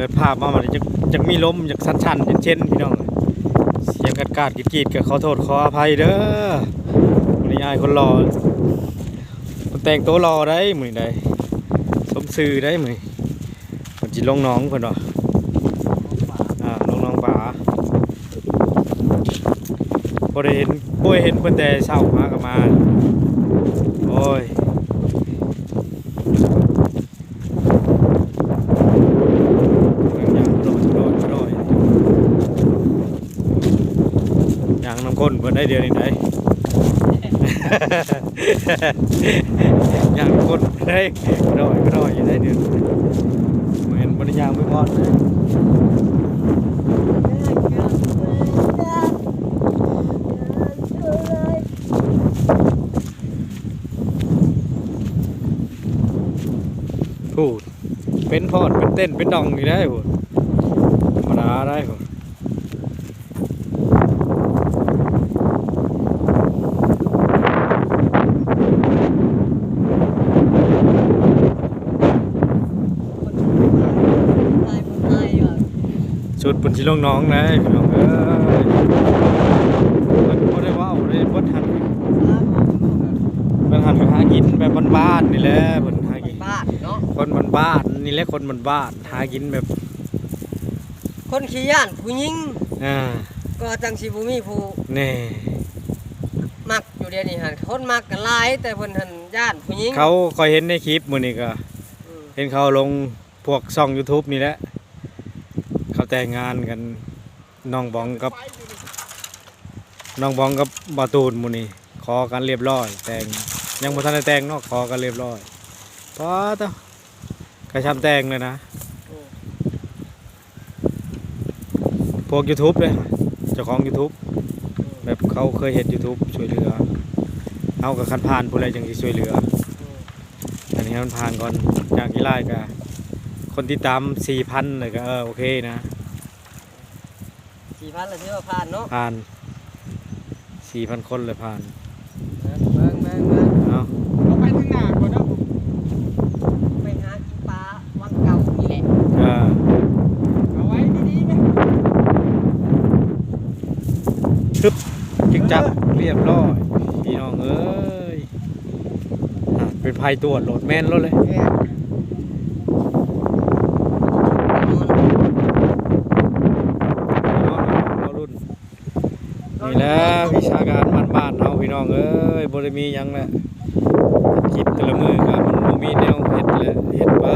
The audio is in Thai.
ดภาพมามันจะมีลมจากชันๆเช่นพี่น้องเสียงกาดกีดๆก็ขอโทษขออภัยเด้อมื้อนี้อายคนรอคนแต่งตัวรอได้มื้อนี้ได้สมซื่อได้มื้อนี้เพิ่นสิลงหนองเพิ่นว่าลงหนองป่าบ่ได้เห็นเพิ่นแต่เช้ามาก็มาโอ้ยอย่างน้ำข้นเพิ่นได้เดียวนี่ได้อย่างน้ำข้นได้ก็น้อยอยู่ได้เดียวเหมือนบริยางไม่พอนะพูดเป็นพอดเป็นเต้นเป็นดองอยู่ได้พูดธรรมดาได้พูดชุดปุ่นชิลงน้องนะพี่น้องมันก็ได้ว่าได้บดทันหากินแบบบ้านๆนี่แหละบนหากินบ้านเนาะคนบ้านนี่แหละคนบ้านหากินแบบคนขี้ย่านผู้หญิงก็จังสิบ่มีผู้แน่มักอยู่เดี๋ยวนี้หั่นคนมักกันหลายแต่เพิ่นหั่นย่านผู้หญิงเขาคอยเห็นในคลิปมื้อนี้ก็เห็นเขาลงพวกช่อง YouTube นี่แหละเขาแต่งงานกันน้องบองกับบาตูนมื้อนี้ขอกันเรียบร้อยแต่งยังบ่ทันได้แต่งเนาะขอกันเรียบร้อยพอเต้ากระชำแต่งเลยนะพวก YouTube เลยเจ้าของ YouTube แบบเขาเคยเห็น YouTube ช่วยเหลือเอากับคันผ่านผู้ใดจังสิช่วยเหลืออันนี้มันผ่านก่อนจากอีไลน์ก็คนติดตาม 4,000 เลยก็โอเคนะ 4,000แล้วถือว่าผ่านเนาะผ่าน 4,000 คนเลยผ่านเบิ่งเอาไปทางหน้าก่อนเนาะไปหากินปลาวังเก่านี่แหละเอาไว้ดีๆนะทึบจึงจับเรียบร้อยพี่น้องเอ้ยเป็นภัยตรวจโหลดแม่นรถเลยนี่แหละวิชาการบ้านๆเอาพี่น้องเอ้ยบ่ได้มีหยังแหละคิดแต่ละมือก็มันบ่มีแนวเฮ็ดเลยเฮ็ดไป